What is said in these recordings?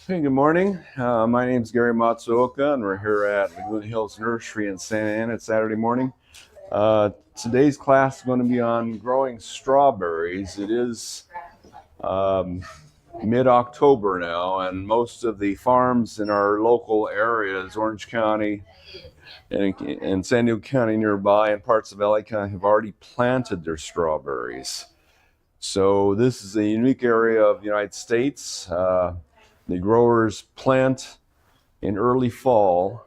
Hey, good morning. My name is Gary Matsuoka, and we're here at Laguna Hills Nursery in Santa Ana. It's Saturday morning. Today's class is going to be on growing strawberries. It is mid-October now, and most of the farms in our local areas, Orange County and San Diego County nearby, and parts of LA County, have already planted their strawberries. So this is a unique area of the United States. The growers plant in early fall,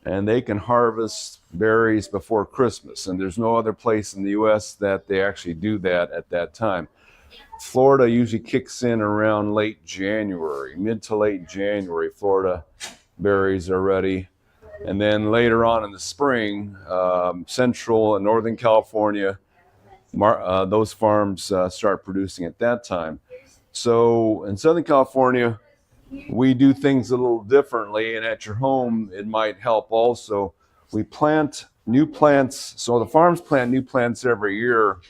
and they can harvest berries before Christmas. And there's no other place in the U.S. that they actually do that at that time. Florida usually kicks in around late January, mid to late January. Florida berries are ready. And then later on in the spring, Central and Northern California, those farms start producing at that time. So in Southern California, we do things a little differently, and at your home, it might help also. We plant new plants. So the farms plant new plants every year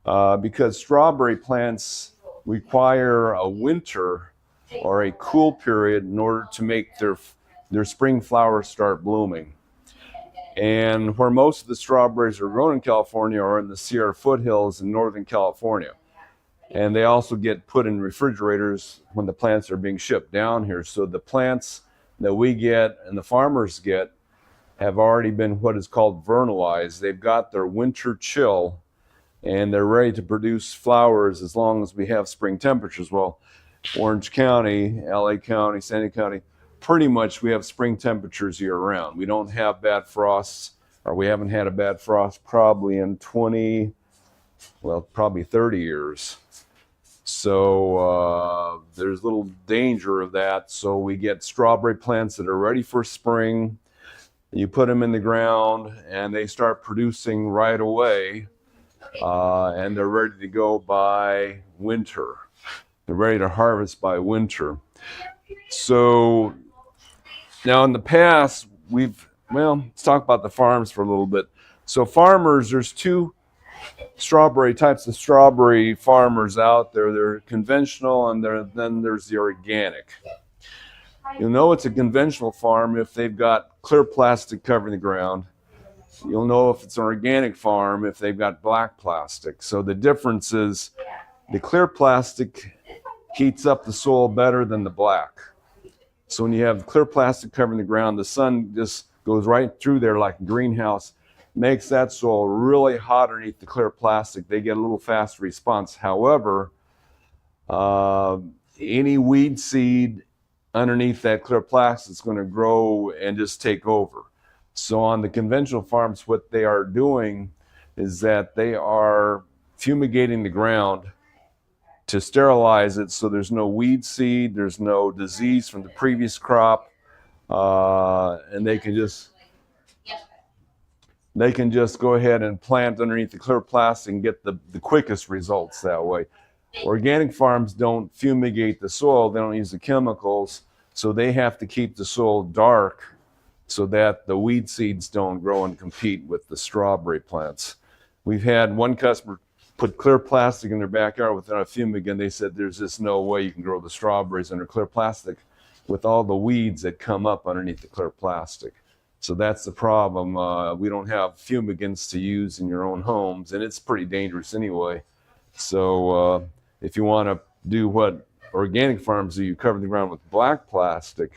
because strawberry plants require a winter or a cool period in order to make their spring flowers start blooming. And where most of the strawberries are grown in California are in the Sierra foothills in Northern California. And they also get put in refrigerators when the plants are being shipped down here. So the plants that we get and the farmers get have already been what is called vernalized. They've got their winter chill and they're ready to produce flowers as long as we have spring temperatures. Well, Orange County, LA County, San Diego County, pretty much we have spring temperatures year round. We don't have bad frosts, or we haven't had a bad frost probably in probably 30 years. So there's little danger of that. So we get strawberry plants that are ready for spring. You put them in the ground and they start producing right away. And they're ready to go by winter. They're ready to harvest by winter. So now in the past, let's talk about the farms for a little bit. So farmers, there's two types of strawberry farmers out there. They're conventional, and then there's the organic. You'll know it's a conventional farm if they've got clear plastic covering the ground. You'll know if it's an organic farm if they've got black plastic. So the difference is the clear plastic heats up the soil better than the black. So when you have clear plastic covering the ground, the sun just goes right through there like a greenhouse, makes that soil really hot underneath the clear plastic. They get a little faster response. However, any weed seed underneath that clear plastic is going to grow and just take over. So on the conventional farms, what they are doing is that they are fumigating the ground to sterilize it so there's no weed seed, there's no disease from the previous crop, and they can just go ahead and plant underneath the clear plastic and get the quickest results that way. Organic farms don't fumigate the soil, they don't use the chemicals, so they have to keep the soil dark so that the weed seeds don't grow and compete with the strawberry plants. We've had one customer put clear plastic in their backyard without a fumigant. They said there's just no way you can grow the strawberries under clear plastic with all the weeds that come up underneath the clear plastic. So that's the problem. We don't have fumigants to use in your own homes, and it's pretty dangerous anyway. So if you want to do what organic farms do, you cover the ground with black plastic,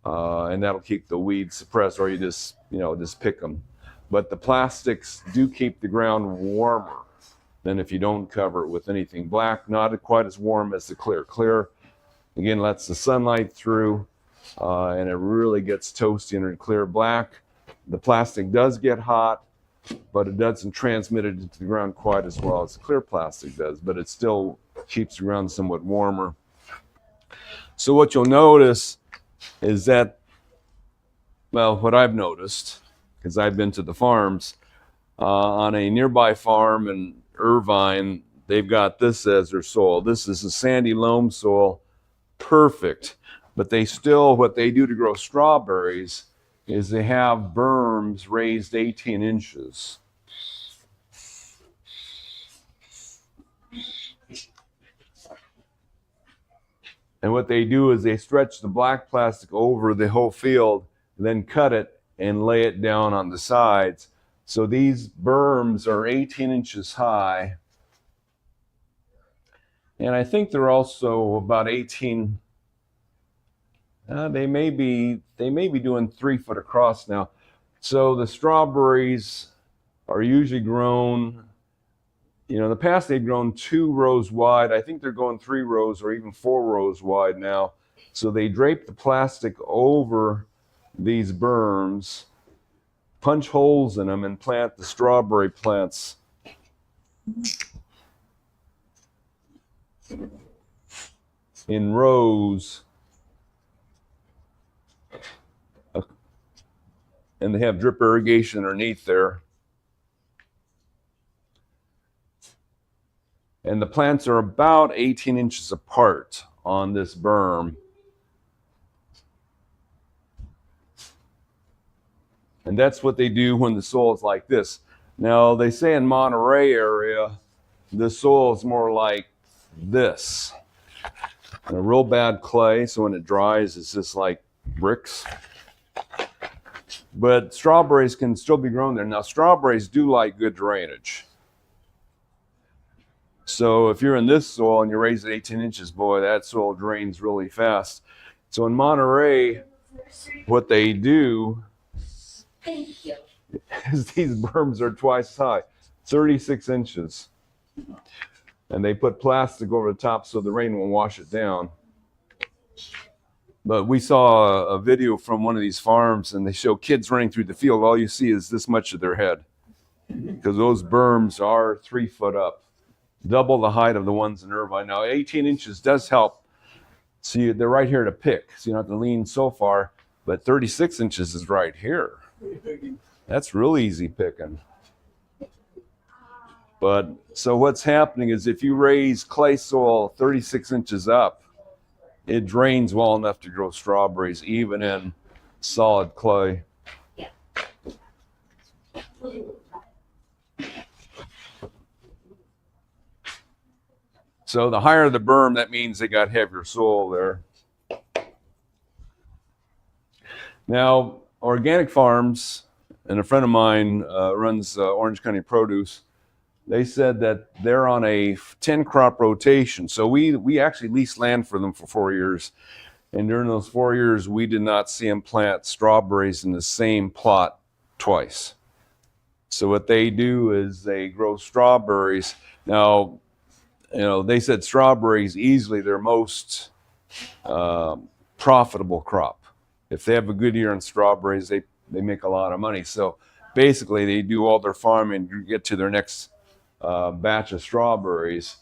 and that'll keep the weeds suppressed, or you just pick them. But the plastics do keep the ground warmer than if you don't cover it with anything. Black, not quite as warm as the clear. Clear, again, lets the sunlight through, and it really gets toasty under clear. Black, the plastic does get hot, but it doesn't transmit it into the ground quite as well as the clear plastic does, but it still keeps the ground somewhat warmer. So what you'll notice is that, what I've noticed, because I've been to the farms, on a nearby farm in Irvine, they've got this as their soil. This is a sandy loam soil, perfect. But what they do to grow strawberries is they have berms raised 18 inches. And what they do is they stretch the black plastic over the whole field, then cut it and lay it down on the sides. So these berms are 18 inches high. And I think they're also about 18. They may be doing 3 foot across now. So the strawberries are usually grown, you know, in the past they've grown 2 rows wide. I think they're going 3 rows or even 4 rows wide now. So they drape the plastic over these berms, punch holes in them, and plant the strawberry plants. In rows. And they have drip irrigation underneath there. And the plants are about 18 inches apart on this berm. And that's what they do when the soil is like this. Now, they say in Monterey area, the soil is more like this. And a real bad clay, so when it dries, it's just like bricks. But strawberries can still be grown there. Now, strawberries do like good drainage. So if you're in this soil and you raise it 18 inches, boy, that soil drains really fast. So in Monterey, what they do is these berms are twice as high, 36 inches. And they put plastic over the top so the rain won't wash it down. But we saw a video from one of these farms, and they show kids running through the field. All you see is this much of their head, because those berms are 3 foot up, double the height of the ones in Irvine. Now, 18 inches does help. See, they're right here to pick, so you don't have to lean so far. But 36 inches is right here. That's real easy picking. But so what's happening is if you raise clay soil 36 inches up, it drains well enough to grow strawberries, even in solid clay. So the higher the berm, that means they got heavier soil there. Now, organic farms, and a friend of mine runs Orange County Produce, they said that they're on a 10 crop rotation. So we actually leased land for them for 4 years. And during those 4 years, we did not see them plant strawberries in the same plot twice. So what they do is they grow strawberries. Now, you know, they said strawberries easily their most profitable crop. If they have a good year in strawberries, they make a lot of money. So basically, they do all their farming to get to their next batch of strawberries.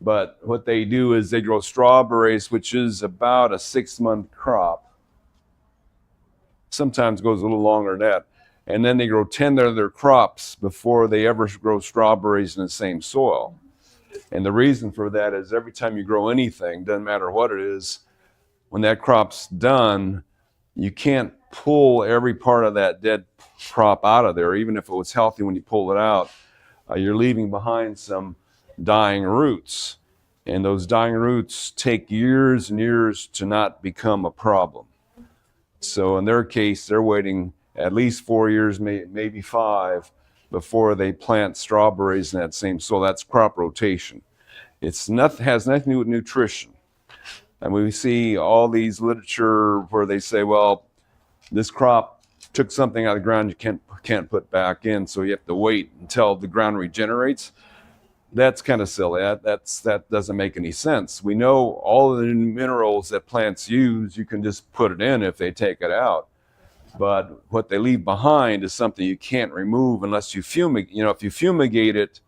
But what they do is they grow strawberries, which is about a 6-month crop. Sometimes goes a little longer than that. And then they grow 10 other crops before they ever grow strawberries in the same soil. And the reason for that is every time you grow anything, doesn't matter what it is, when that crop's done, you can't pull every part of that dead crop out of there. Even if it was healthy when you pull it out, you're leaving behind some dying roots. And those dying roots take years and years to not become a problem. So in their case, they're waiting at least 4 years, maybe 5, before they plant strawberries in that same soil. That's crop rotation. Has nothing to do with nutrition. And we see all these literature where they say, well, this crop took something out of the ground you can't put back in, so you have to wait until the ground regenerates. That's kind of silly. That doesn't make any sense. We know all of the minerals that plants use, you can just put it in if they take it out. But what they leave behind is something you can't remove unless you fumigate. You know, if you fumigate it,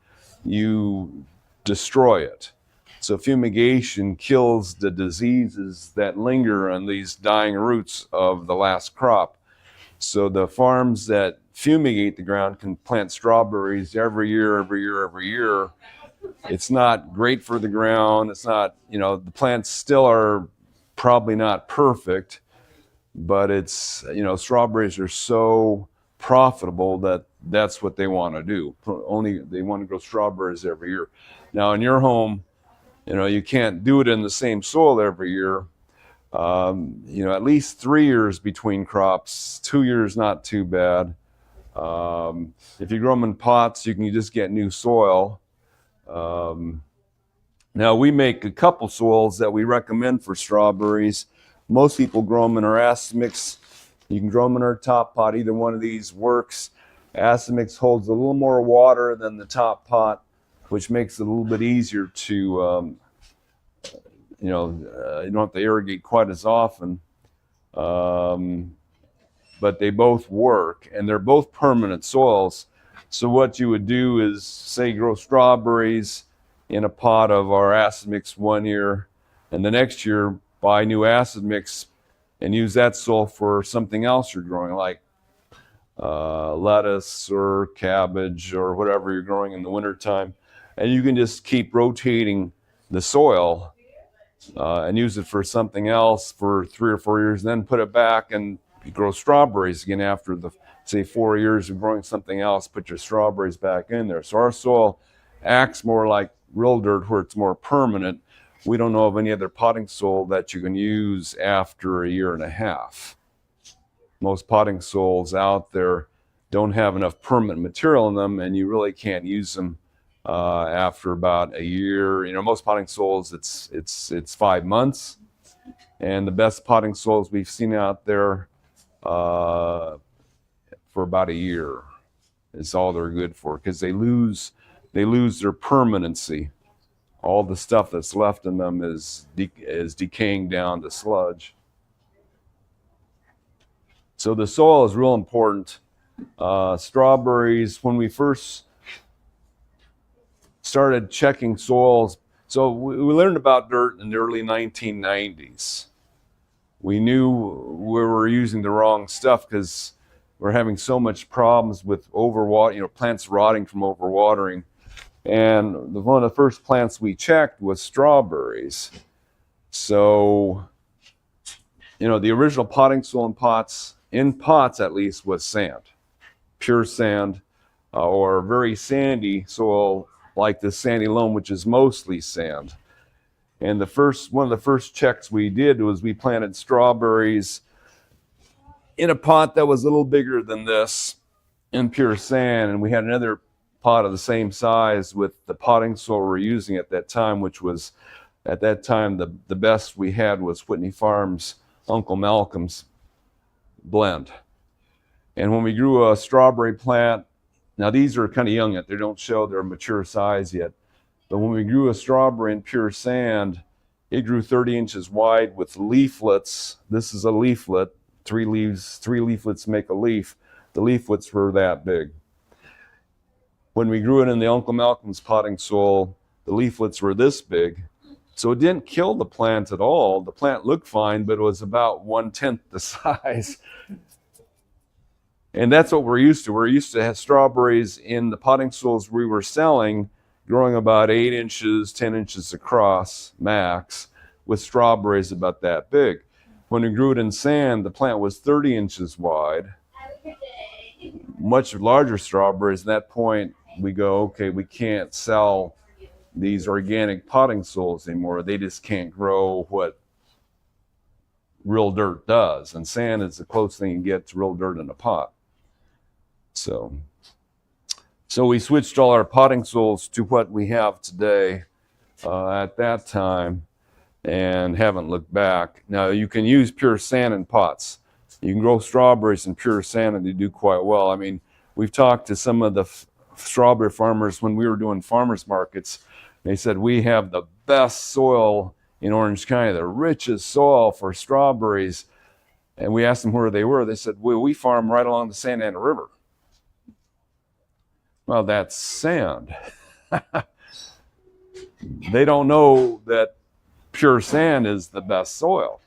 you destroy it. So fumigation kills the diseases that linger on these dying roots of the last crop. So the farms that fumigate the ground can plant strawberries every year. It's not great for the ground. It's not, you know, the plants still are probably not perfect, but it's, you know, strawberries are so profitable that that's what they want to do. They want to grow strawberries every year. Now in your home, You can't do it in the same soil every year. At least 3 years between crops. 2 years, not too bad. If you grow them in pots, you can just get new soil. Now, we make a couple soils that we recommend for strawberries. Most people grow them in our acid mix. You can grow them in our top pot. Either one of these works. Acid mix holds a little more water than the top pot, which makes it a little bit easier to, you don't have to irrigate quite as often. But they both work, and they're both permanent soils. So what you would do is, say, grow strawberries in a pot of our acid mix 1 year, and the next year buy new acid mix and use that soil for something else you're growing, like lettuce or cabbage or whatever you're growing in the wintertime. And you can just keep rotating the soil and use it for something else for 3 or 4 years, then put it back and you grow strawberries again after the, say, 4 years of growing something else, put your strawberries back in there. So our soil acts more like real dirt, where it's more permanent. We don't know of any other potting soil that you can use after 1.5 years. Most potting soils out there don't have enough permanent material in them, and you really can't use them after about 1 year. Most potting soils, it's 5 months, and the best potting soils we've seen out there for about 1 year is all they're good for, because they lose their permanency. All the stuff that's left in them is decaying down to sludge. So the soil is real important. Strawberries, when we first started checking soils, so we learned about dirt in the early 1990s. We knew we were using the wrong stuff because we're having so much problems with overwater, plants rotting from overwatering. And one of the first plants we checked was strawberries. So, the original potting soil in pots at least, was sand, pure sand, or very sandy soil like the sandy loam, which is mostly sand. And one of the first checks we did was we planted strawberries in a pot that was a little bigger than this, in pure sand, and we had another pot of the same size with the potting soil we're using at that time, which was, at that time, the best we had was Whitney Farms' Uncle Malcolm's blend. And when we grew a strawberry plant, now these are kind of young yet, they don't show their mature size yet, but when we grew a strawberry in pure sand, it grew 30 inches wide with leaflets. This is a leaflet, 3 leaflets make a leaf. The leaflets were that big. When we grew it in the Uncle Malcolm's potting soil, the leaflets were this big. So it didn't kill the plant at all. The plant looked fine, but it was about 1/10 the size. And that's what we're used to. We're used to have strawberries in the potting soils we were selling, growing about 8 inches, 10 inches across, max, with strawberries about that big. When we grew it in sand, the plant was 30 inches wide, much larger strawberries. At that point, we go, okay, we can't sell these organic potting soils anymore. They just can't grow what real dirt does. And sand is the closest thing you get to real dirt in a pot. So we switched all our potting soils to what we have today at that time, and haven't looked back. Now, you can use pure sand in pots. You can grow strawberries in pure sand, and they do quite well. I mean, we've talked to some of the strawberry farmers when we were doing farmers markets. They said, we have the best soil in Orange County, the richest soil for strawberries. And we asked them where they were. They said, well, we farm right along the Santa Ana River. Well, that's sand. They don't know that pure sand is the best soil.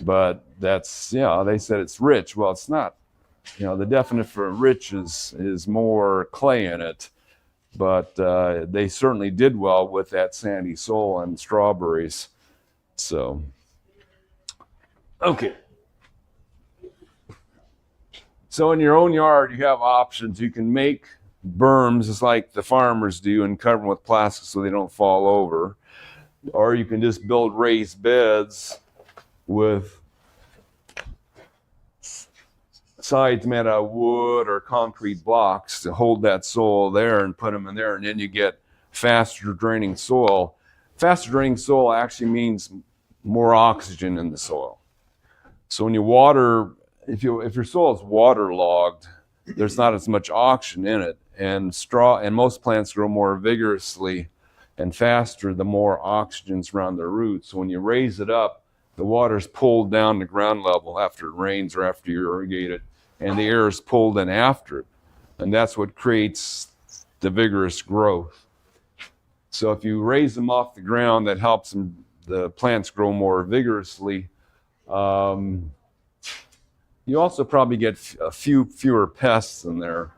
But that's, they said it's rich. Well, it's not. The definition for rich is more clay in it. But they certainly did well with that sandy soil and strawberries. So, okay. So in your own yard, you have options. You can make berms, it's like the farmers do, and cover them with plastic so they don't fall over. Or you can just build raised beds with sides made out of wood or concrete blocks to hold that soil there and put them in there, and then you get faster draining soil. Faster draining soil actually means more oxygen in the soil. So when you water, if your soil is waterlogged, there's not as much oxygen in it, and most plants grow more vigorously and faster the more oxygen's around their roots. So when you raise it up, the water's pulled down to ground level after it rains or after you irrigate it, and the air is pulled in after it. And that's what creates the vigorous growth. So if you raise them off the ground, that helps the plants grow more vigorously. You also probably get a fewer pests in there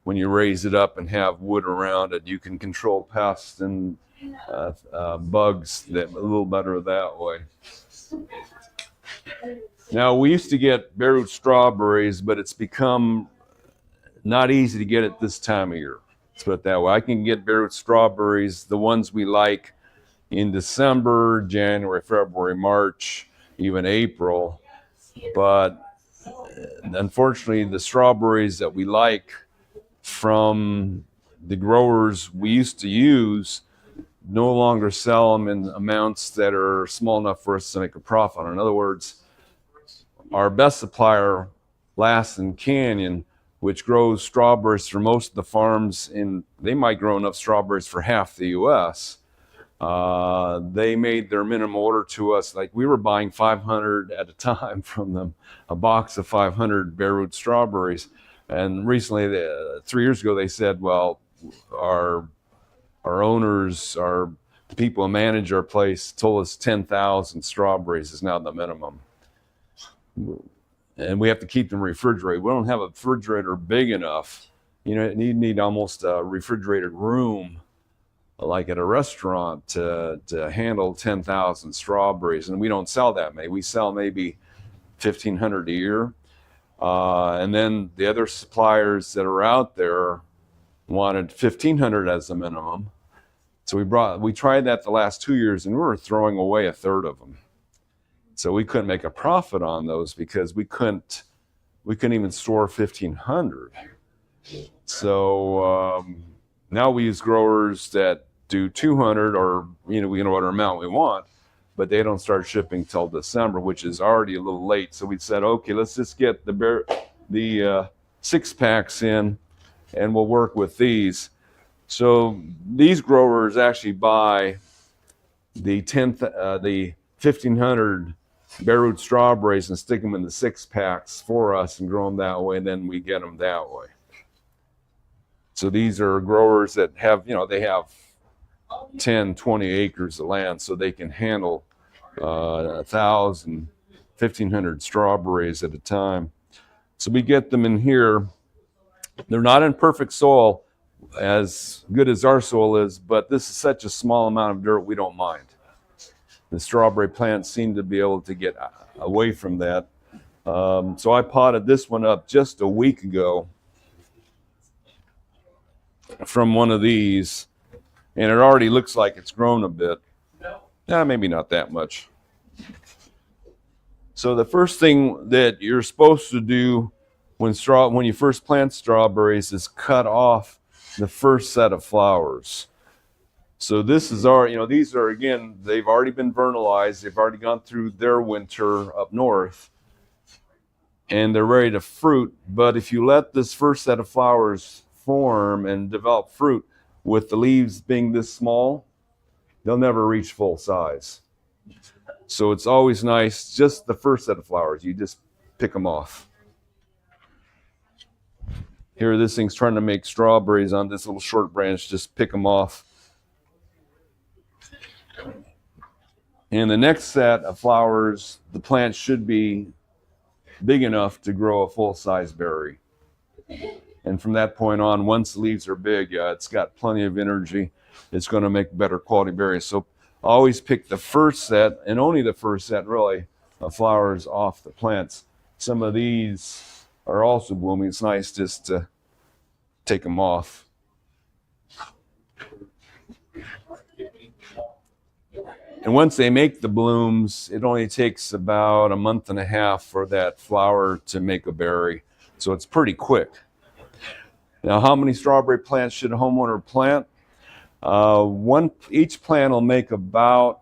when you raise it up and have wood around it. You can control pests and bugs a little better that way. Now, we used to get bare-root strawberries, but it's become not easy to get it this time of year. Let's put it that way. I can get bare-root strawberries, the ones we like, in December, January, February, March, even April. But unfortunately, the strawberries that we like from the growers we used to use no longer sell them in amounts that are small enough for us to make a profit on. In other words, our best supplier, Lassen Canyon, which grows strawberries for most of the farms, they might grow enough strawberries for half the U.S. They made their minimum order to us, like we were buying 500 at a time from them, a box of 500 bare-root strawberries. And recently, 3 years ago, they said, well, our owners, the people who manage our place told us 10,000 strawberries is now the minimum. And we have to keep them refrigerated. We don't have a refrigerator big enough. You need almost a refrigerated room, like at a restaurant, to handle 10,000 strawberries. And we don't sell that many. We sell maybe 1,500 a year. And then the other suppliers that are out there wanted 1,500 as a minimum. So we tried that the last 2 years, and we were throwing away a third of them. So we couldn't make a profit on those because we couldn't even store 1,500. So now we use growers that do 200, or we can order amount we want, but they don't start shipping till December, which is already a little late. So we said, okay, let's just get the 6-packs in, and we'll work with these. So these growers actually buy the 1,500 bare-root strawberries and stick them in the 6-packs for us and grow them that way, and then we get them that way. So these are growers that have, they have 10, 20 acres of land, so they can handle 1,000, 1,500 strawberries at a time. So we get them in here. They're not in perfect soil, as good as our soil is, but this is such a small amount of dirt, we don't mind. The strawberry plants seem to be able to get away from that. So I potted this one up just a week ago from one of these, and it already looks like it's grown a bit. Maybe not that much. So the first thing that you're supposed to do when you first plant strawberries is cut off the first set of flowers. So this is these are, again, they've already been vernalized. They've already gone through their winter up north, and they're ready to fruit. But if you let this first set of flowers form and develop fruit, with the leaves being this small, they'll never reach full size. So it's always nice, just the first set of flowers, you just pick them off. Here, this thing's trying to make strawberries on this little short branch, just pick them off. And the next set of flowers, the plant should be big enough to grow a full-size berry. And from that point on, once the leaves are big, it's got plenty of energy. It's going to make better quality berries. So always pick the first set, and only the first set, really, of flowers off the plants. Some of these are also blooming. It's nice just to take them off. And once they make the blooms, it only takes about a month and a half for that flower to make a berry. So it's pretty quick. Now, how many strawberry plants should a homeowner plant? Each plant will make about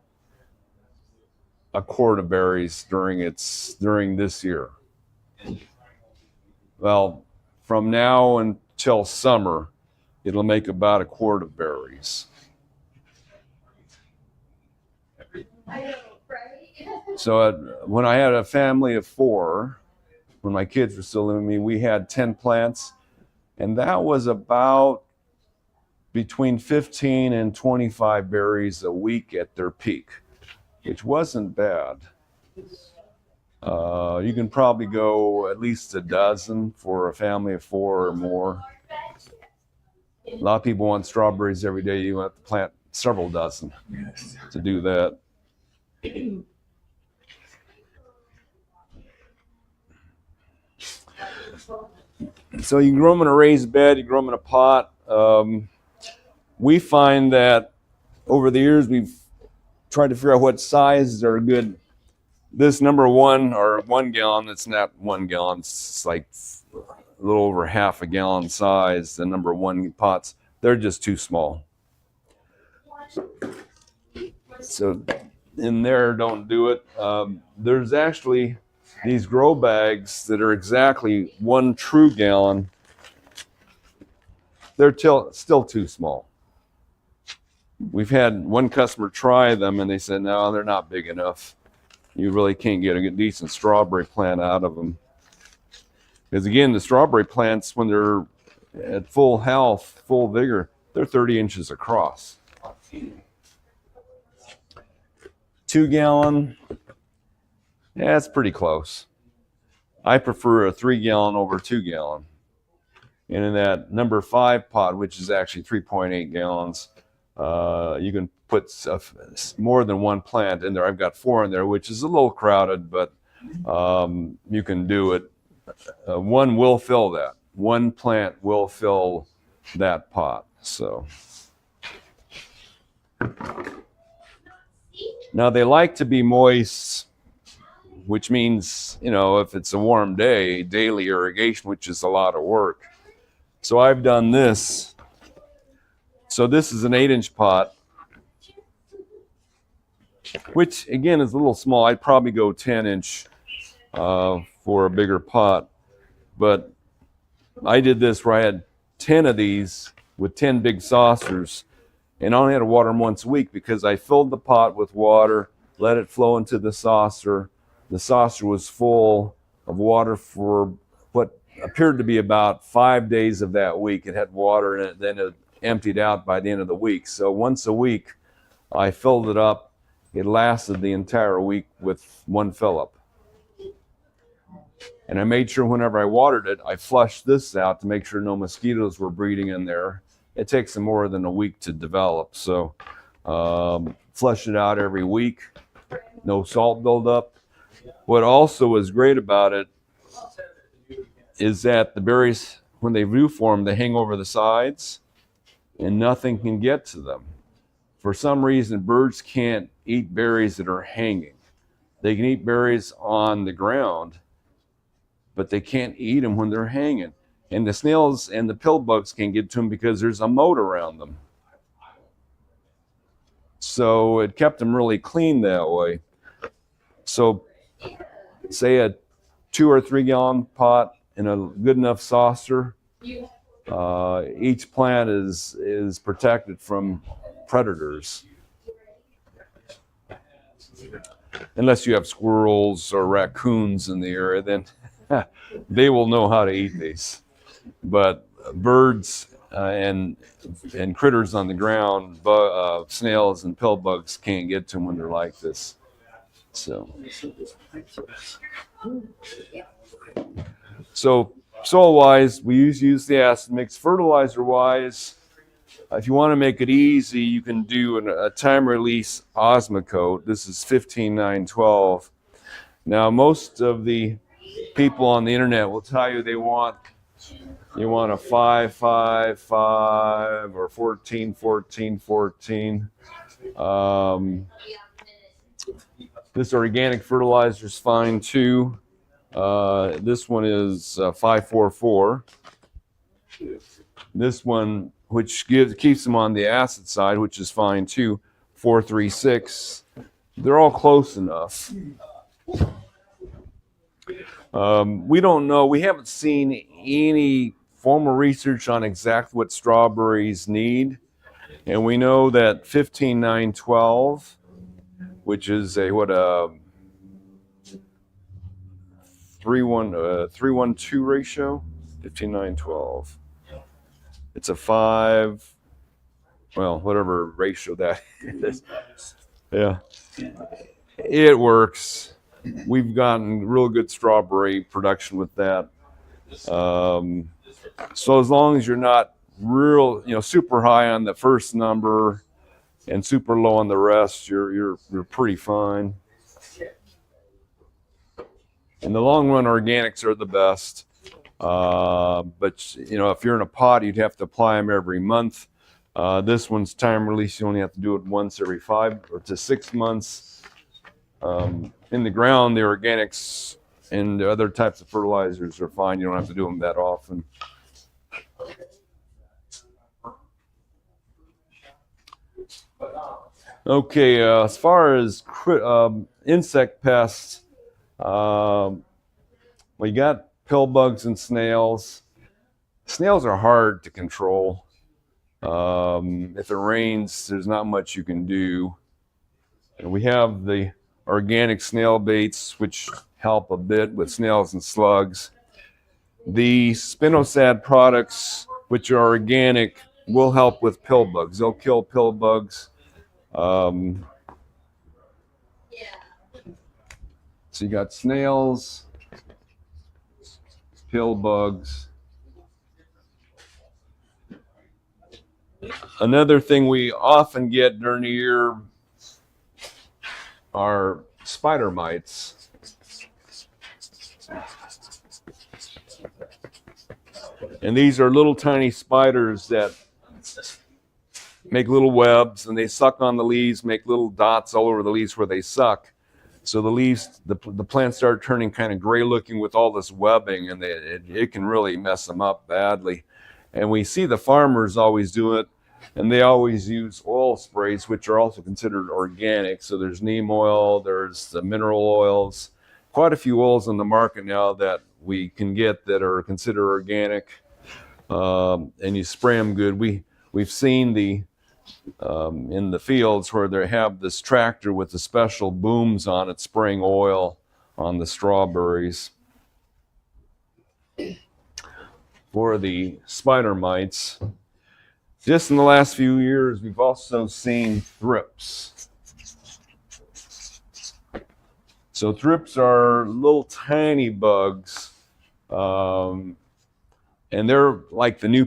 a quart of berries during this year. Well, from now until summer, it'll make about a quart of berries. So when I had a family of 4, when my kids were still living with me, we had 10 plants, and that was about between 15 and 25 berries a week at their peak, which wasn't bad. You can probably go at least a dozen for a family of 4 or more. A lot of people want strawberries every day. You have to plant several dozen to do that. So you can grow them in a raised bed, you grow them in a pot. We find that over the years we've tried to figure out what sizes are good. This number 1 or 1 gallon, it's not 1 gallon, it's like a little over half a gallon size. The number 1 pots, they're just too small. So in there, don't do it. There's actually these grow bags that are exactly 1 true gallon. They're still too small. We've had one customer try them and they said, no, they're not big enough. You really can't get a decent strawberry plant out of them. Because again, the strawberry plants, when they're at full health, full vigor, they're 30 inches across. 2 gallon, yeah, it's pretty close. I prefer a 3 gallon over 2 gallon. And in that number 5 pot, which is actually 3.8 gallons, you can put more than 1 plant in there. I've got 4 in there, which is a little crowded, but you can do it. 1 will fill that. 1 plant will fill that pot. So now they like to be moist, which means, if it's a warm day, daily irrigation, which is a lot of work. So I've done this. So this is an 8-inch pot, which again is a little small. I'd probably go 10-inch for a bigger pot. But I did this where I had 10 of these with 10 big saucers, and I only had to water them once a week because I filled the pot with water, let it flow into the saucer. The saucer was full of water for what appeared to be about 5 days of that week. It had water in it, then it emptied out by the end of the week. So once a week, I filled it up. It lasted the entire week with 1 fill-up. And I made sure whenever I watered it, I flushed this out to make sure no mosquitoes were breeding in there. It takes them more than a week to develop. So flush it out every week. No salt buildup. What also is great about it is that the berries, when they do form, they hang over the sides and nothing can get to them. For some reason, birds can't eat berries that are hanging. They can eat berries on the ground, but they can't eat them when they're hanging. And the snails and the pill bugs can't get to them because there's a moat around them. So it kept them really clean that way. So say a 2 or 3 gallon pot in a good enough saucer. Each plant is protected from predators. Unless you have squirrels or raccoons in the area, then they will know how to eat these. But birds and critters on the ground, snails and pill bugs can't get to them when they're like this. So soil-wise, we use the acid mix. Fertilizer-wise, if you want to make it easy, you can do a time-release Osmocote. This is 15,912. Now, most of the people on the internet will tell you they want You want a 5, 5, 5, or 14, 14, 14. This organic fertilizer is fine too. This one is 544. This one, which keeps them on the acid side, which is fine too, 436. They're all close enough. We don't know. We haven't seen any formal research on exactly what strawberries need. And we know that 15:9:12, which is a 3:1:2 ratio, 15:9:12. It's a 5, well, whatever ratio that is. Yeah, it works. We've gotten real good strawberry production with that. So as long as you're not super high on the first number and super low on the rest, you're pretty fine. In the long run, organics are the best. But if you're in a pot, you'd have to apply them every month. This one's time release. You only have to do it once every 5 to 6 months. In the ground, the organics and the other types of fertilizers are fine. You don't have to do them that often. Okay, as far as insect pests, we got pill bugs and snails. Snails are hard to control. If it rains, there's not much you can do. And we have the organic snail baits, which help a bit with snails and slugs. The spinosad products, which are organic, will help with pill bugs. They'll kill pill bugs. So you got snails, pill bugs. Another thing we often get during the year are spider mites. And these are little tiny spiders that make little webs, and they suck on the leaves, make little dots all over the leaves where they suck. So the leaves, the plants start turning kind of gray looking with all this webbing, and it can really mess them up badly. And we see the farmers always do it, and they always use oil sprays, which are also considered organic. So there's neem oil, there's the mineral oils, quite a few oils on the market now that we can get that are considered organic, and you spray them good. We've seen in the fields where they have this tractor with the special booms on it spraying oil on the strawberries. For the spider mites, just in the last few years, we've also seen thrips. So thrips are little tiny bugs, and they're like the new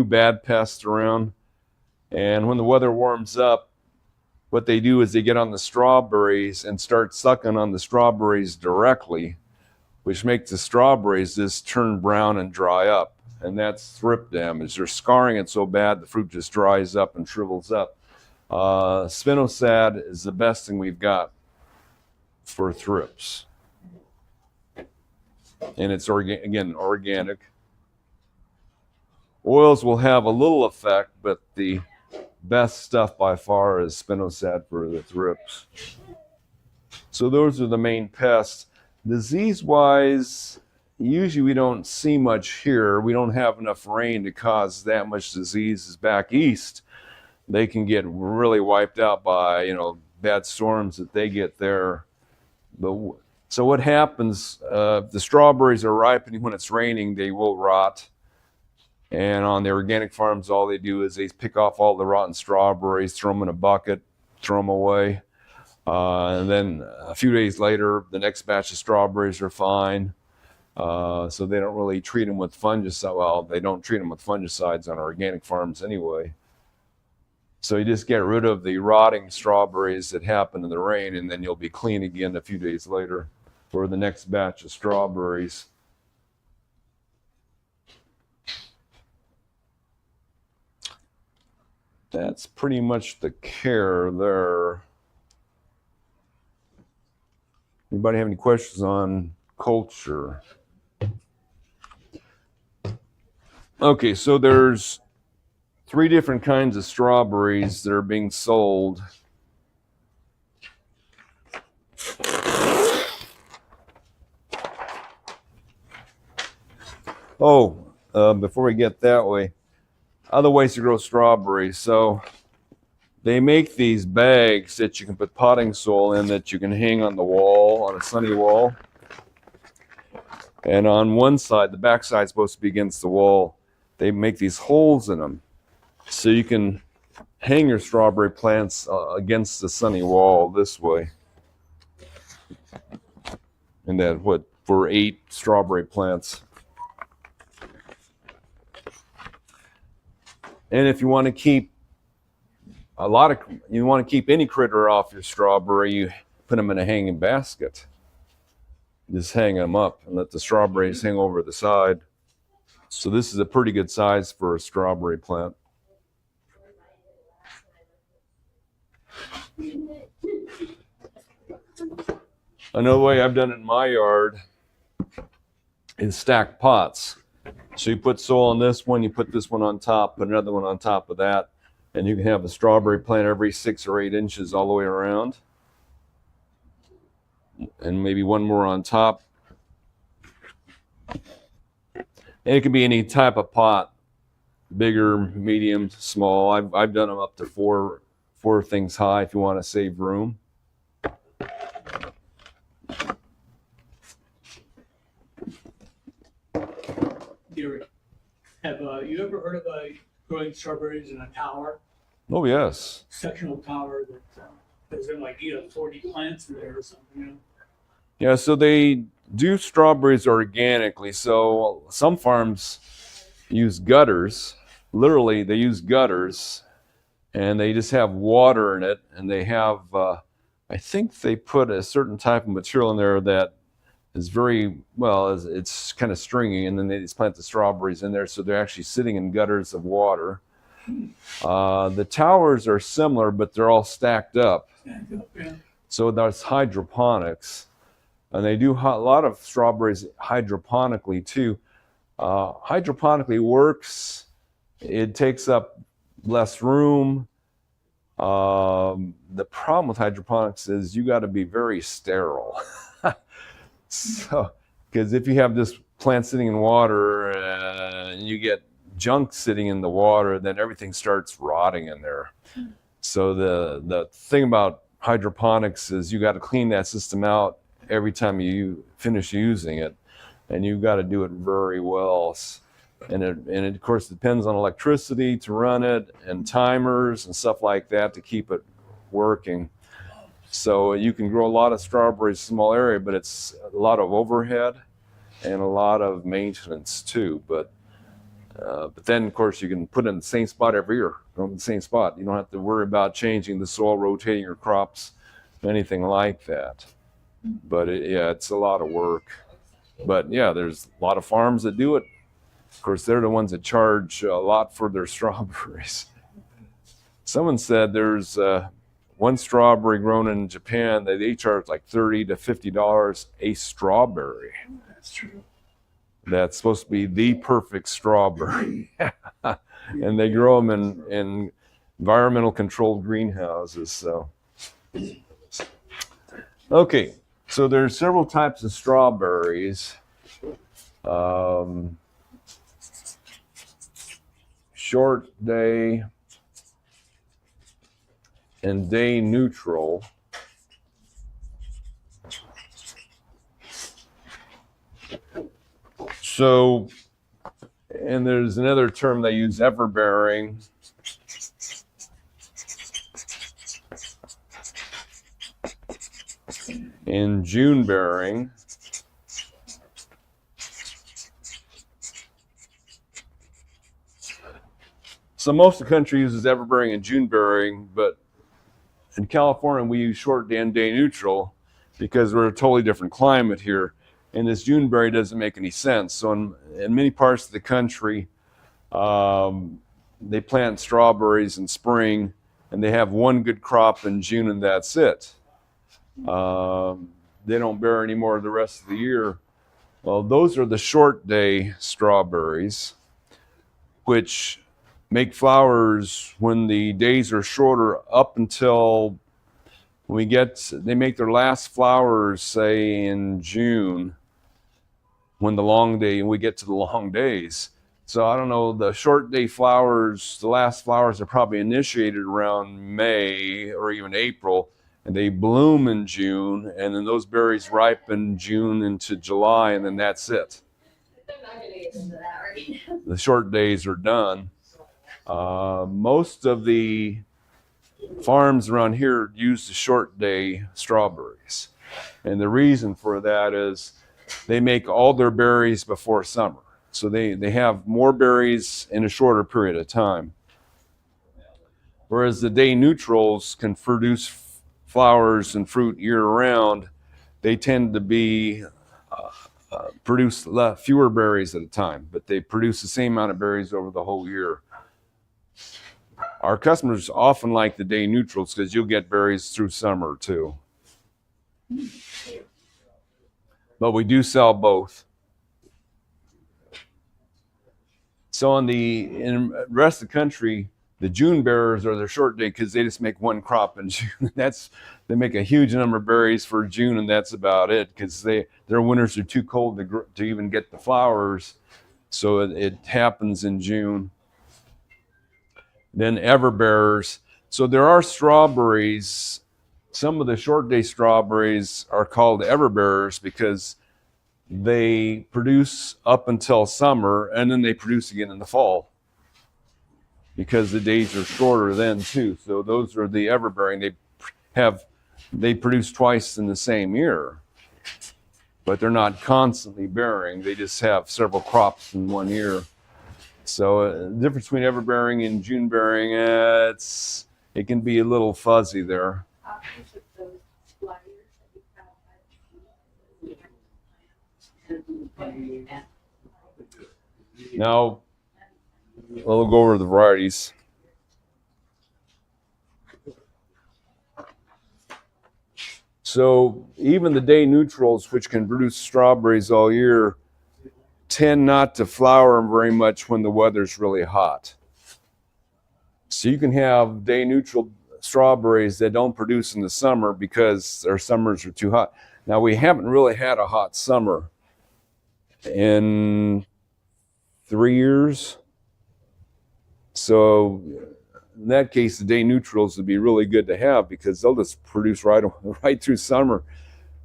bad pests around. And when the weather warms up, what they do is they get on the strawberries and start sucking on the strawberries directly, which makes the strawberries just turn brown and dry up. And that's thrip damage. They're scarring it so bad the fruit just dries up and shrivels up. Spinosad is the best thing we've got for thrips. And it's again organic. Oils will have a little effect, but the best stuff by far is spinosad for the thrips. So those are the main pests. Disease-wise, usually we don't see much here. We don't have enough rain to cause that much diseases. Back east, they can get really wiped out by bad storms that they get there. So what happens? The strawberries are ripening when it's raining. They will rot. And on the organic farms, all they do is they pick off all the rotten strawberries, throw them in a bucket, throw them away. And then a few days later, the next batch of strawberries are fine. So they don't really treat them with fungicides. Well, they don't treat them with fungicides on organic farms anyway. So you just get rid of the rotting strawberries that happen in the rain, and then you'll be clean again a few days later for the next batch of strawberries. that's pretty much the care there. Anybody have any questions on culture? Okay, so there's 3 different kinds of strawberries that are being sold. Before we get that way, other ways to grow strawberries. So they make these bags that you can put potting soil in that you can hang on the wall, on a sunny wall. And on one side, the back side is supposed to be against the wall. They make these holes in them so you can hang your strawberry plants against the sunny wall this way. And that, for 8 strawberry plants. And if you want to keep any critter off your strawberry, you put them in a hanging basket. Just hang them up and let the strawberries hang over the side. So this is a pretty good size for a strawberry plant. Another way I've done it in my yard is stack pots. So you put soil on this one, you put this one on top, put another one on top of that, and you can have a strawberry plant every 6 or 8 inches all the way around. And maybe one more on top. And it can be any type of pot, bigger, medium, small. I've done them up to 4 things high if you want to save room. Have you ever heard of growing strawberries in a tower? Oh, yes. Sectional tower that there's been like 40 plants in there or something. Yeah, so they do strawberries organically. So some farms use gutters. Literally, they use gutters, and they just have water in it, and they have, I think they put a certain type of material in there that is very, it's kind of stringy, and then they just plant the strawberries in there, so they're actually sitting in gutters of water. The towers are similar, but they're all stacked up. So that's hydroponics. And they do a lot of strawberries hydroponically too. Hydroponically works. It takes up less room. The problem with hydroponics is you got to be very sterile. So, because if you have this plant sitting in water and you get junk sitting in the water, then everything starts rotting in there. So the thing about hydroponics is you got to clean that system out every time you finish using it, and you've got to do it very well. And it of course depends on electricity to run it, and timers and stuff like that to keep it working. So you can grow a lot of strawberries in a small area, but it's a lot of overhead and a lot of maintenance too. But then of course you can put it in the same spot every year, in the same spot. You don't have to worry about changing the soil, rotating your crops, anything like that. But it's a lot of work. But yeah, there's a lot of farms that do it. Of course, they're the ones that charge a lot for their strawberries. Someone said there's one strawberry grown in Japan that they charge like $30 to $50 a strawberry. That's true. That's supposed to be the perfect strawberry. And they grow them in environmental controlled greenhouses. So, okay, so there's several types of strawberries. Short day and day neutral. So, and there's another term they use, everbearing. And June bearing. So most of the country uses everbearing and June bearing, but in California we use short day and day neutral because we're a totally different climate here. And this June berry doesn't make any sense. So in many parts of the country, they plant strawberries in spring, and they have one good crop in June, and that's it. They don't bear anymore the rest of the year. Well, those are the short day strawberries, which make flowers when the days are shorter up until they make their last flowers, say in June, when we get to the long days. So I don't know, the short day flowers, the last flowers are probably initiated around May or even April, and they bloom in June, and then those berries ripen June into July, and then that's it. The short days are done. Most of the farms around here use the short day strawberries. And the reason for that is they make all their berries before summer. So they have more berries in a shorter period of time. Whereas the day neutrals can produce flowers and fruit year round, they tend to be produce fewer berries at a time, but they produce the same amount of berries over the whole year. Our customers often like the day neutrals because you'll get berries through summer too. But we do sell both. So in the rest of the country, the June bearers are the short day because they just make one crop in June. They make a huge number of berries for June, and that's about it because their winters are too cold to even get the flowers. So it happens in June. Then everbearers. So there are strawberries. Some of the short day strawberries are called everbearers because they produce up until summer, and then they produce again in the fall because the days are shorter then too. So those are the everbearing. They produce twice in the same year, but they're not constantly bearing. They just have several crops in one year. So the difference between everbearing and June bearing, it can be a little fuzzy there. Now, we'll go over the varieties. So even the day neutrals, which can produce strawberries all year, tend not to flower very much when the weather's really hot. So you can have day neutral strawberries that don't produce in the summer because their summers are too hot. Now, we haven't really had a hot summer in 3 years. So in that case, the day neutrals would be really good to have because they'll just produce right through summer.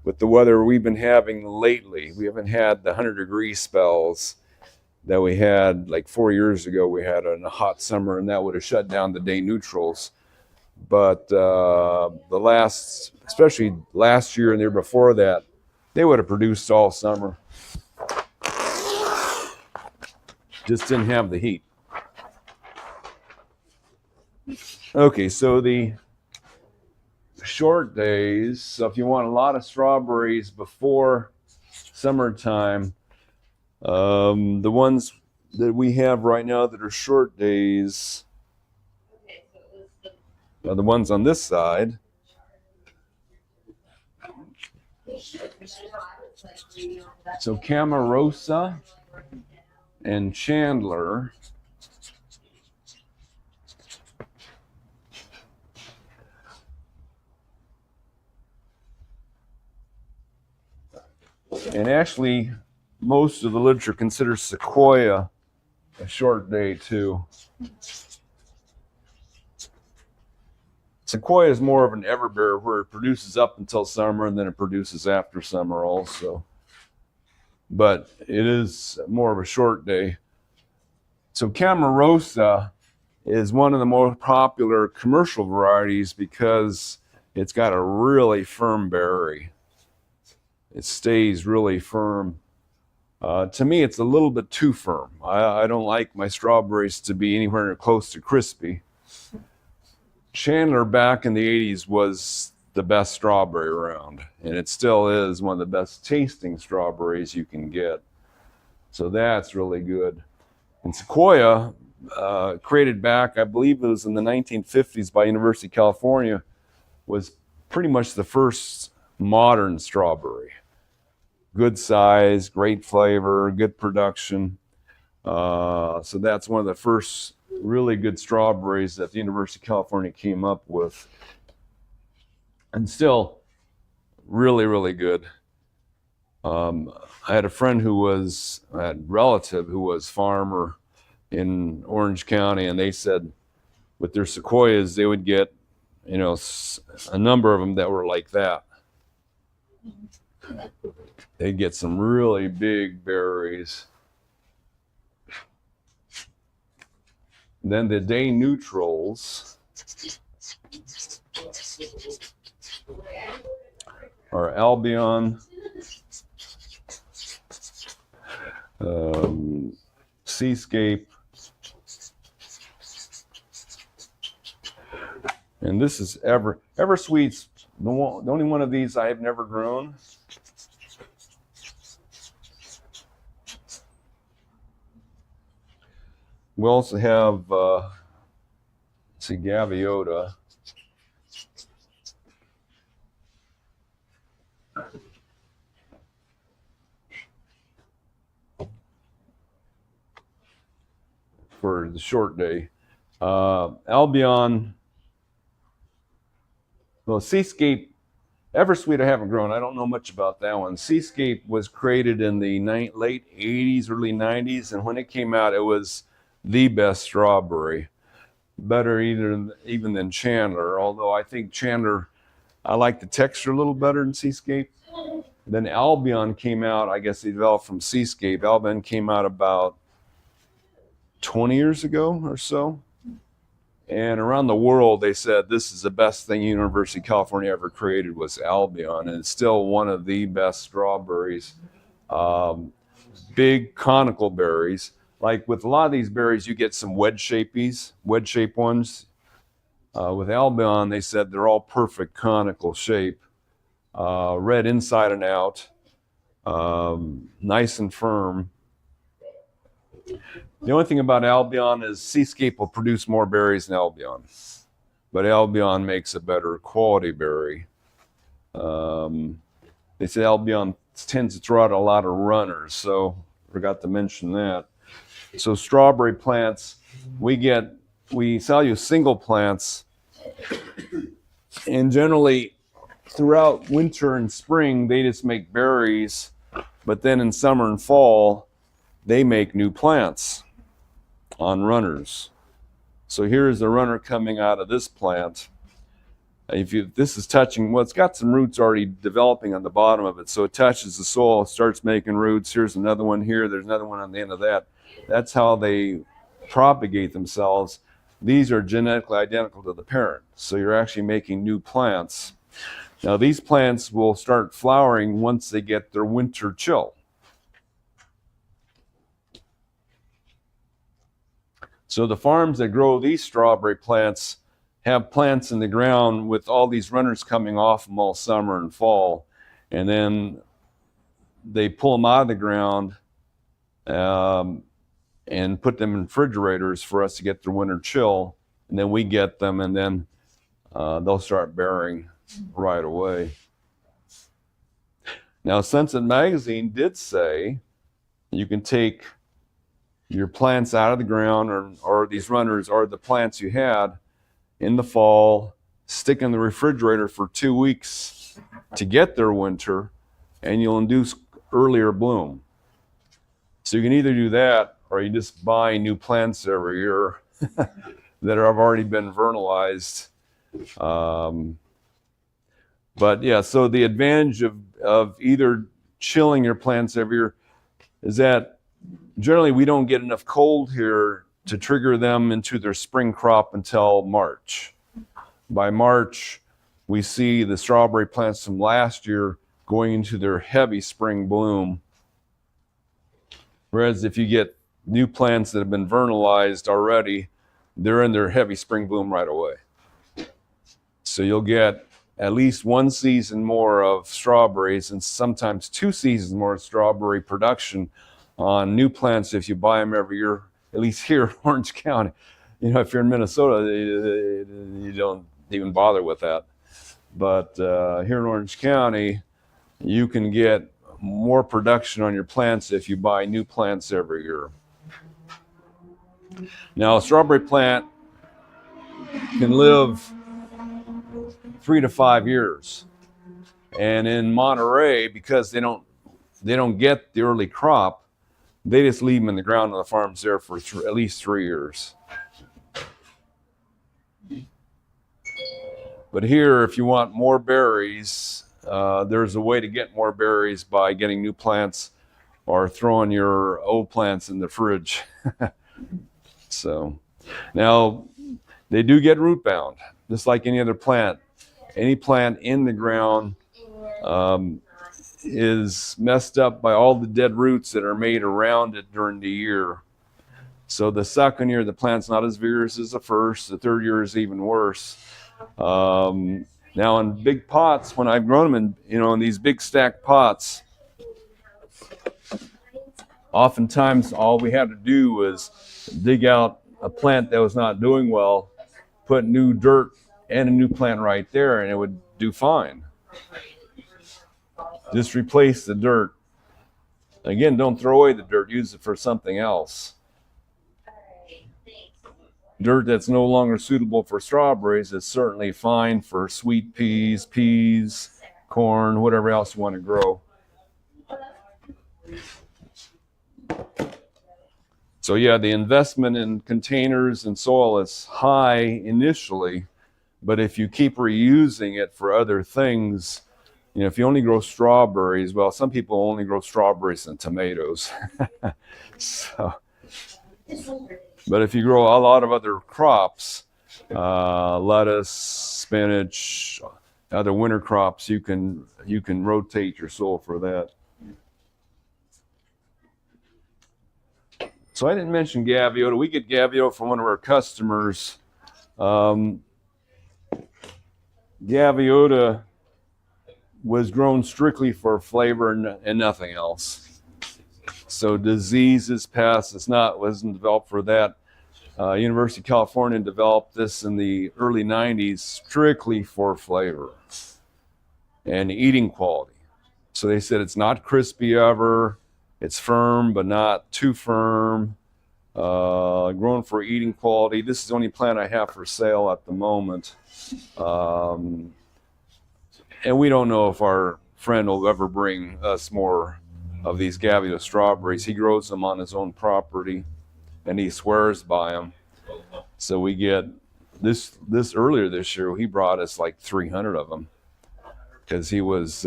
With the weather we've been having lately, we haven't had the 100-degree spells that we had like 4 years ago. We had a hot summer, and that would have shut down the day neutrals. But especially last year and the year before that, they would have produced all summer. Just didn't have the heat. Okay, so the short days. So if you want a lot of strawberries before summertime, the ones that we have right now that are short days are the ones on this side. So Camarosa and Chandler. And actually, most of the literature considers Sequoia a short day too. Sequoia is more of an everbearer where it produces up until summer and then it produces after summer also. But it is more of a short day. So Camarosa is one of the more popular commercial varieties because it's got a really firm berry. It stays really firm. To me, it's a little bit too firm. I don't like my strawberries to be anywhere close to crispy. Chandler back in the 80s was the best strawberry around, and it still is one of the best tasting strawberries you can get. So that's really good. And Sequoia created back, I believe it was in the 1950s by University of California, was pretty much the first modern strawberry. Good size, great flavor, good production. So that's one of the first really good strawberries that the University of California came up with. And still really, really good. I had a friend a relative who was farmer in Orange County, and they said with their sequoias, they would get, a number of them that were like that. They'd get some really big berries. Then the day neutrals are Albion, Seascape, and this is Eversweet's the only one of these I have never grown. We also have Gaviota. For the short day. Albion, well, Seascape, Eversweet I haven't grown. I don't know much about that one. Seascape was created in the late 80s, early 90s, and when it came out, it was the best strawberry. Better even than Chandler, although I think Chandler, I like the texture a little better than Seascape. Then Albion came out, I guess they developed from Seascape. Albion came out about 20 years ago or so. And around the world, they said this is the best thing University of California ever created was Albion. And it's still one of the best strawberries. Big conical berries. Like with a lot of these berries, you get some wedge-shaped ones. With Albion, they said they're all perfect conical shape. Red inside and out. Nice and firm. The only thing about Albion is Seascape will produce more berries than Albion, but Albion makes a better quality berry. They say Albion tends to throw out a lot of runners, so forgot to mention that. So strawberry plants, we sell you single plants, and generally throughout winter and spring, they just make berries, but then in summer and fall, they make new plants on runners. So here's the runner coming out of this plant. This is touching, well, it's got some roots already developing on the bottom of it, so it touches the soil, starts making roots. Here's another one here, there's another one on the end of that. That's how they propagate themselves. These are genetically identical to the parent, so you're actually making new plants. Now these plants will start flowering once they get their winter chill. So the farms that grow these strawberry plants have plants in the ground with all these runners coming off them all summer and fall. And then they pull them out of the ground and put them in refrigerators for us to get their winter chill. And then we get them, and then they'll start bearing right away. Now, Sunset Magazine did say you can take your plants out of the ground or these runners or the plants you had in the fall, stick in the refrigerator for 2 weeks to get their winter, and you'll induce earlier bloom. So you can either do that or you just buy new plants every year that have already been vernalized. But yeah, so the advantage of either chilling your plants every year is that generally we don't get enough cold here to trigger them into their spring crop until March. By March, we see the strawberry plants from last year going into their heavy spring bloom. Whereas if you get new plants that have been vernalized already, they're in their heavy spring bloom right away. So you'll get at least 1 season more of strawberries and sometimes 2 seasons more of strawberry production on new plants if you buy them every year at least here in Orange County. You know, if you're in Minnesota, you don't even bother with that. But here in Orange County, you can get more production on your plants if you buy new plants every year. Now, a strawberry plant can live 3 to 5 years. And in Monterey, because they don't get the early crop, they just leave them in the ground on the farms there for at least 3 years. But here, if you want more berries, there's a way to get more berries by getting new plants or throwing your old plants in the fridge. So now they do get root bound, just like any other plant. Any plant in the ground is messed up by all the dead roots that are made around it during the year. So the second year, the plant's not as vigorous as the first. The third year is even worse. Now in big pots, when I've grown them in these big stacked pots, oftentimes all we had to do was dig out a plant that was not doing well, put new dirt and a new plant right there, and it would do fine. Just replace the dirt. Again, don't throw away the dirt, use it for something else. Dirt that's no longer suitable for strawberries is certainly fine for sweet peas, corn, whatever else you want to grow. So yeah, the investment in containers and soil is high initially, but if you keep reusing it for other things, if you only grow strawberries, well, some people only grow strawberries and tomatoes. But if you grow a lot of other crops, lettuce, spinach, other winter crops, you can rotate your soil for that. So I didn't mention Gaviota. We get Gaviota from one of our customers. Gaviota was grown strictly for flavor and nothing else. So diseases, pests, wasn't developed for that. University of California developed this in the early 90s strictly for flavor and eating quality. So they said it's not crispy ever. It's firm, but not too firm. Grown for eating quality. This is the only plant I have for sale at the moment. And we don't know if our friend will ever bring us more of these Gaviota strawberries. He grows them on his own property, and he swears by them. So we get this earlier this year. He brought us like 300 of them because he was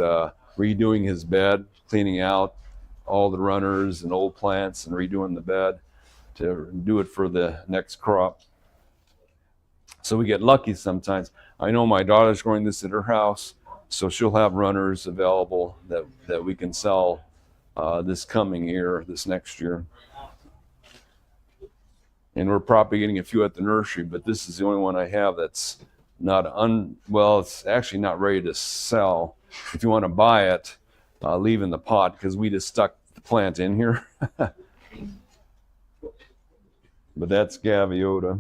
redoing his bed, cleaning out all the runners and old plants and redoing the bed to do it for the next crop. So we get lucky sometimes. I know my daughter's growing this at her house, so she'll have runners available that we can sell this coming year, this next year. And we're propagating a few at the nursery, but this is the only one I have that's it's actually not ready to sell. If you want to buy it, leave in the pot because we just stuck the plant in here. But that's Gaviota.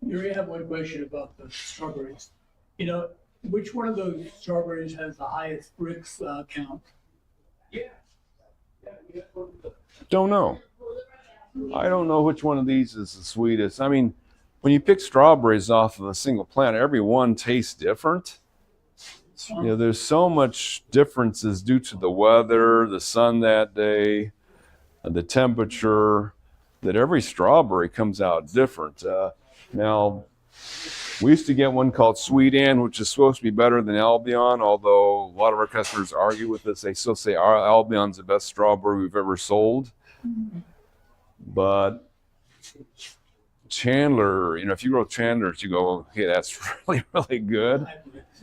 You have one question about the strawberries. Which one of those strawberries has the highest Brix count? Don't know. I don't know which one of these is the sweetest. I mean, when you pick strawberries off of a single plant, every one tastes different. There's so much differences due to the weather, the sun that day, the temperature, that every strawberry comes out different. Now, we used to get one called Sweet Ann, which is supposed to be better than Albion, although a lot of our customers argue with us. They still say our Albion's the best strawberry we've ever sold. Mm-hmm. But Chandler, if you grow Chandlers, you go, okay, that's really, really good.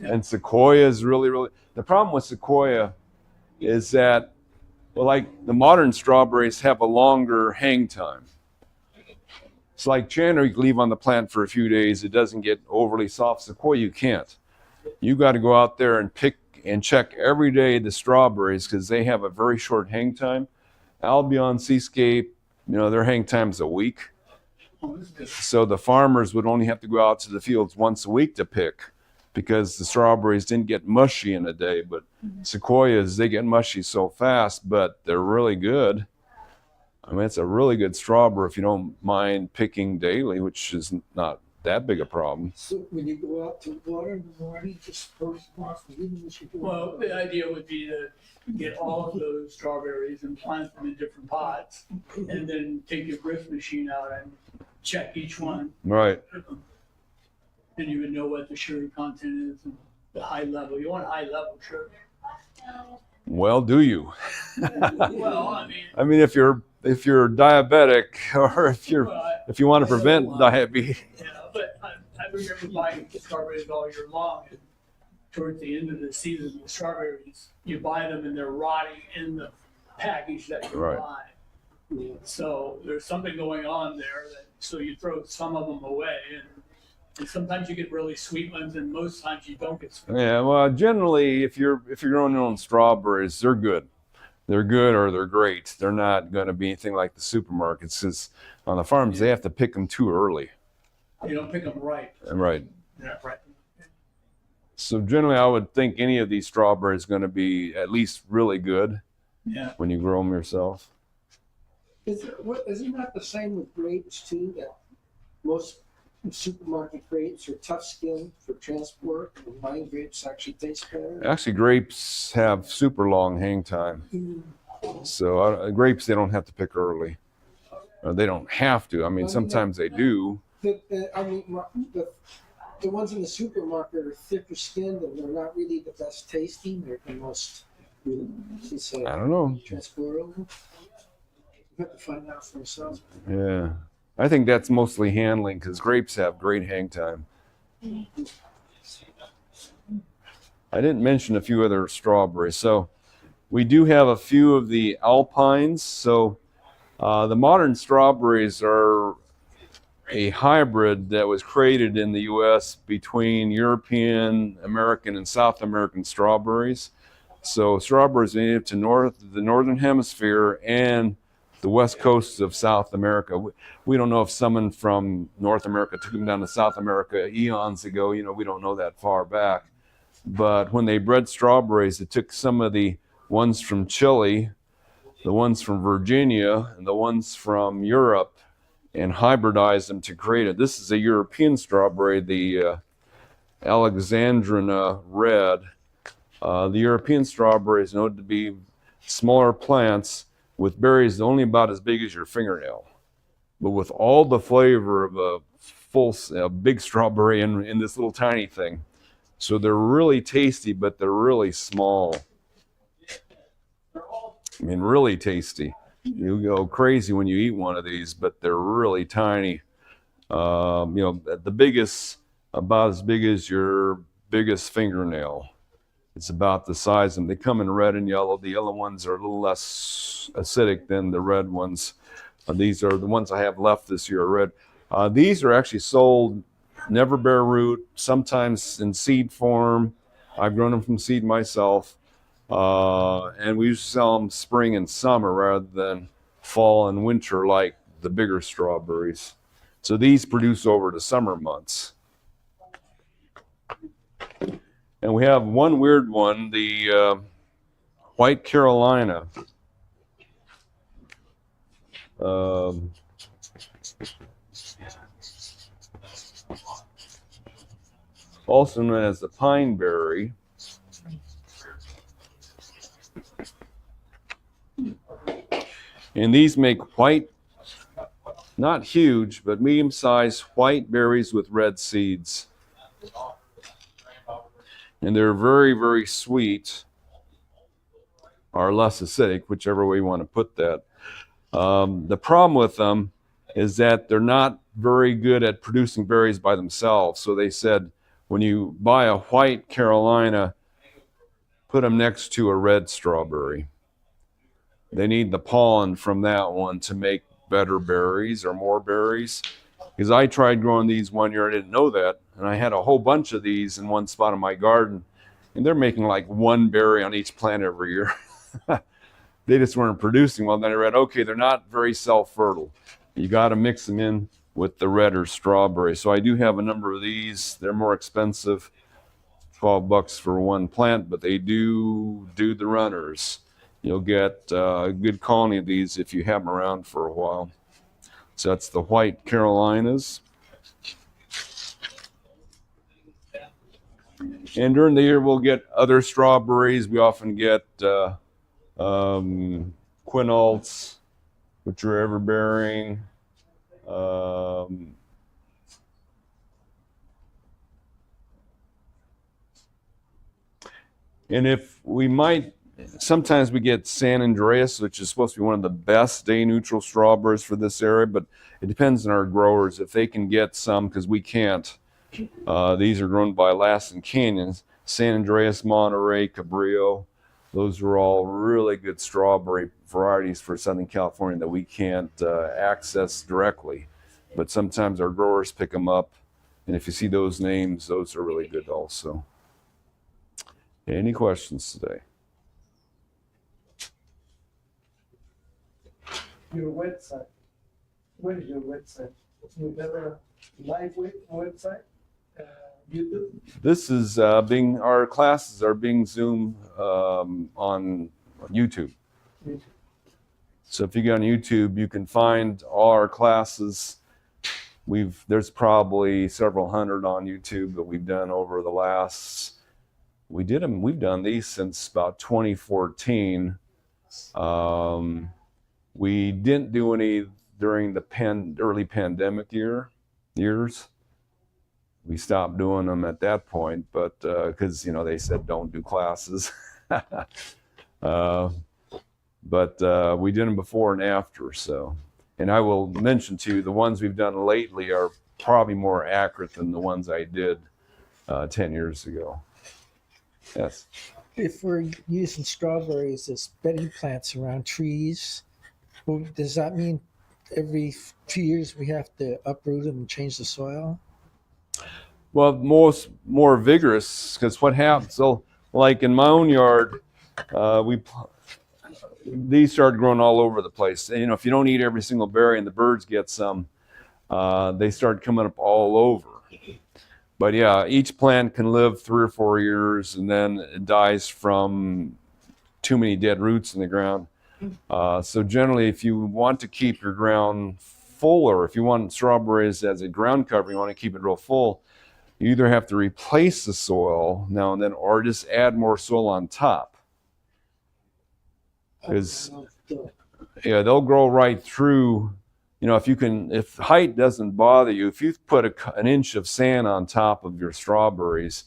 And Sequoia is really, really... The problem with Sequoia is that, like the modern strawberries have a longer hang time. It's like Chandler, you can leave on the plant for a few days. It doesn't get overly soft. Sequoia, you can't. You got to go out there and pick and check every day the strawberries because they have a very short hang time. Albion, Seascape, their hang time's a week. Oh, that's good. So the farmers would only have to go out to the fields once a week to pick, because the strawberries didn't get mushy in a day. But sequoias, they get mushy so fast, but they're really good. I mean, it's a really good strawberry if you don't mind picking daily, which is not that big a problem. So when you go out to water in the morning, just first off, even if you do. Well, the idea would be to get all of those strawberries and plant them in different pots, and then take your grist machine out and check each one. Right. And you would know what the sugar content is and the high level. You want high level sugar. Well, do you? Well, I mean, if you're diabetic, or if you want to prevent well, diabetes. yeah, but I remember buying strawberries all year long. And towards the end of the season, the strawberries, you buy them and they're rotting in the package that you Right. buy. So there's something going on there. So you throw some of them away, and sometimes you get really sweet ones, and most times you don't get sweet. Yeah, well, generally, if you're growing your own strawberries, they're good. They're good, or they're great. They're not going to be anything like the supermarkets, because on the farms they have to pick them too early. You don't pick them right. Right. They're not right. So generally, I would think any of these strawberries going to be at least really good Yeah. when you grow them yourself. Isn't that the same with grapes too? That most supermarket grapes are tough skin for transport, and vine grapes actually taste better. Actually, grapes have super long hang time. So grapes, they don't have to pick early. They don't have to. I mean, sometimes they do. The ones in the supermarket are thicker skinned, and they're not really the best tasting. They're the most, I don't know. transportable. We have to find out for ourselves. Yeah. I think that's mostly handling, because grapes have great hang time. I didn't mention a few other strawberries. So we do have a few of the alpines. So the modern strawberries are a hybrid that was created in the U.S. between European, American, and South American strawberries. So strawberries native to the northern hemisphere and the west coast of South America. We don't know if someone from North America took them down to South America eons ago. We don't know that far back. But when they bred strawberries, it took some of the ones from Chile, the ones from Virginia, and the ones from Europe, and hybridized them to create it. This is a European strawberry, the Alexandrina red. The European strawberry is known to be smaller plants with berries only about as big as your fingernail, but with all the flavor of a big strawberry in this little tiny thing. So they're really tasty, but they're really small. I mean, really tasty. You go crazy when you eat one of these, but they're really tiny. The biggest, about as big as your biggest fingernail. It's about the size, and they come in red and yellow. The yellow ones are a little less acidic than the red ones. These are the ones I have left this year, red. These are actually sold never bear root, sometimes in seed form. I've grown them from seed myself. And we used to sell them spring and summer rather than fall and winter like the bigger strawberries. So these produce over the summer months. And we have one weird one, the White Carolina. Also known as the pine berry. And these make white, not huge, but medium-sized white berries with red seeds. And they're very, very sweet, or less acidic, whichever way you want to put that. The problem with them is that they're not very good at producing berries by themselves. So they said, when you buy a white Carolina, put them next to a red strawberry. They need the pollen from that one to make better berries or more berries. Because I tried growing these one year, I didn't know that. And I had a whole bunch of these in one spot of my garden. And they're making like one berry on each plant every year. they just weren't producing well. Then I read, okay, they're not very self-fertile. You got to mix them in with the red or strawberry. So I do have a number of these. They're more expensive, $12 for one plant, but they do the runners. You'll get a good colony of these if you have them around for a while. So that's the white Carolinas. And during the year, we'll get other strawberries. We often get quinolts, which are ever-bearing. And if we might, sometimes we get San Andreas, which is supposed to be one of the best day-neutral strawberries for this area, but it depends on our growers if they can get some, because we can't. These are grown by Lassen Canyons. San Andreas, Monterey, Cabrillo. Those are all really good strawberry varieties for Southern California that we can't access directly. But sometimes our growers pick them up. And if you see those names, those are really good also. Any questions today? Your website. What is your website? You have a live website? YouTube? This is our classes are being Zoomed on YouTube. So if you go on YouTube, you can find all our classes. There's probably several hundred on YouTube that we've done over the last. We've done these since about 2014. We didn't do any during the early pandemic years. We stopped doing them at that point, but because they said don't do classes. But we did them before and after. So, and I will mention to you, the ones we've done lately are probably more accurate than the ones I did 10 years ago. Yes. If we're using strawberries as bedding plants around trees, well, does that mean every 2 years we have to uproot them and change the soil? Well, more vigorous, because what happens, so like in my own yard, these started growing all over the place. And, if you don't eat every single berry and the birds get some, they start coming up all over. But yeah, each plant can live 3 or 4 years and then it dies from too many dead roots in the ground. So generally, if you want to keep your ground fuller, if you want strawberries as a ground cover, you want to keep it real full, you either have to replace the soil now and then or just add more soil on top. Because they'll grow right through. If height doesn't bother you, if you put an inch of sand on top of your strawberries,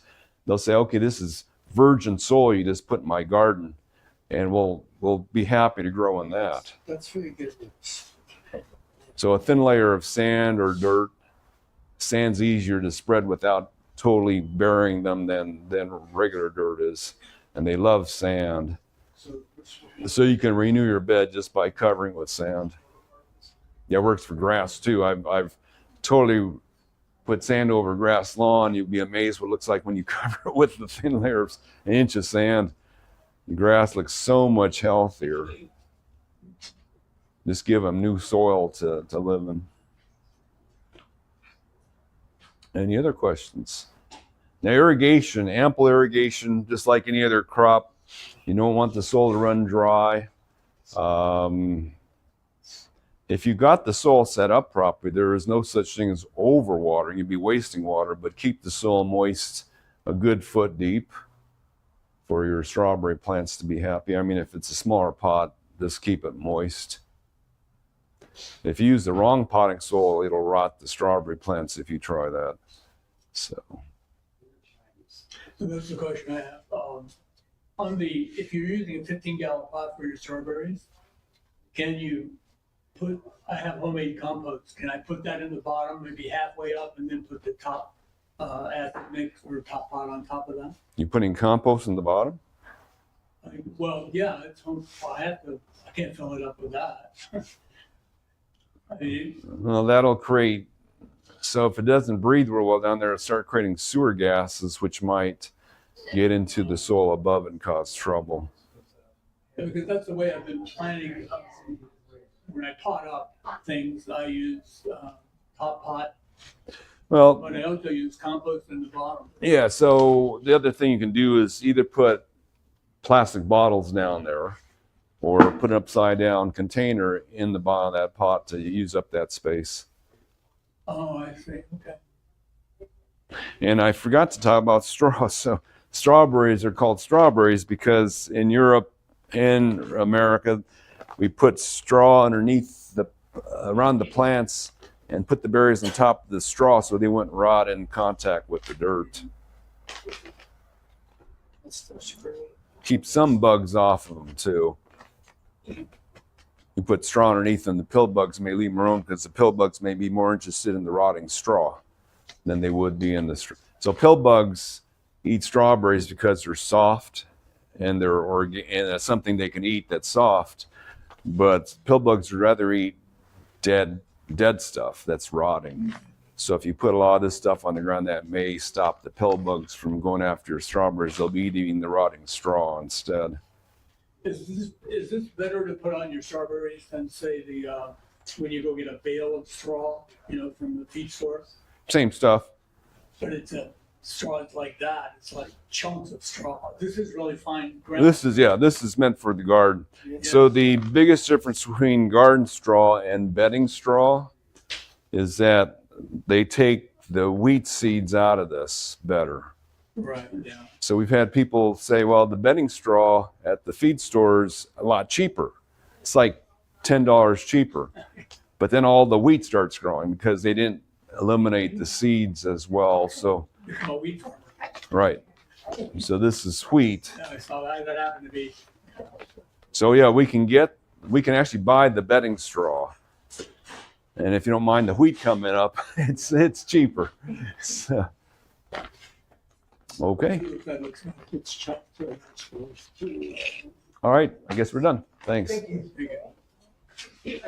they'll say, okay, this is virgin soil you just put in my garden, and we'll be happy to grow in that. That's very good. So a thin layer of sand or dirt, sand's easier to spread without totally burying them than regular dirt is, and they love sand. So you can renew your bed just by covering with sand. Yeah, it works for grass too. I've totally put sand over grass lawn. You'd be amazed what it looks like when you cover it with the thin layer of an inch of sand. The grass looks so much healthier. Just give them new soil to live in. Any other questions? Now, irrigation, ample irrigation, just like any other crop. You don't want the soil to run dry. If you got the soil set up properly, there is no such thing as overwatering. You'd be wasting water, but keep the soil moist a good foot deep for your strawberry plants to be happy. I mean, if it's a smaller pot, just keep it moist. If you use the wrong potting soil, it'll rot the strawberry plants if you try that. So that's the question I have. If you're using a 15-gallon pot for your strawberries, can you I have homemade compost. Can I put that in the bottom, maybe halfway up, and then put the top acid mix or top pot on top of that? you putting compost in the bottom? Well, yeah, I can't fill it up with that. Well, that'll create, so if it doesn't breathe real well down there, it'll start creating sewer gases, which might get into the soil above and cause trouble. Because that's the way I've been planning. When I pot up things, I use top pot, Well, but I also use compost in the bottom. yeah, so the other thing you can do is either put plastic bottles down there or put an upside down container in the bottom of that pot to use up that space. Oh, I see. Okay. And I forgot to talk about straws. So strawberries are called strawberries because in Europe and America, we put straw underneath the around the plants and put the berries on top of the straw so they wouldn't rot in contact with the dirt. That's great. Keep some bugs off of them too. You put straw underneath them, the pill bugs may leave them alone because the pill bugs may be more interested in the rotting straw than they would be in the straw. So pill bugs eat strawberries because they're soft and and that's something they can eat that's soft. But pill bugs would rather eat dead stuff that's rotting. So if you put a lot of this stuff on the ground, that may stop the pill bugs from going after your strawberries. They'll be eating the rotting straw instead. Is this better to put on your strawberries than say the when you go get a bale of straw, from the feed store? Same stuff. But it's a straw it's like that. It's like chunks of straw. This is really fine ground. This is meant for the garden. So the biggest difference between garden straw and bedding straw is that they take the wheat seeds out of this better. Right. Yeah. So we've had people say, well, the bedding straw at the feed store's a lot cheaper. It's like $10 cheaper. But then all the wheat starts growing because they didn't eliminate the seeds as well. So, Become a wheat farmer. right. So this is wheat. Yeah, I saw that happened to be. So yeah, we can actually buy the bedding straw. And if you don't mind the wheat coming up, it's cheaper. So, okay. That looks good. It's chopped. All right. I guess we're done. Thanks. Thank you.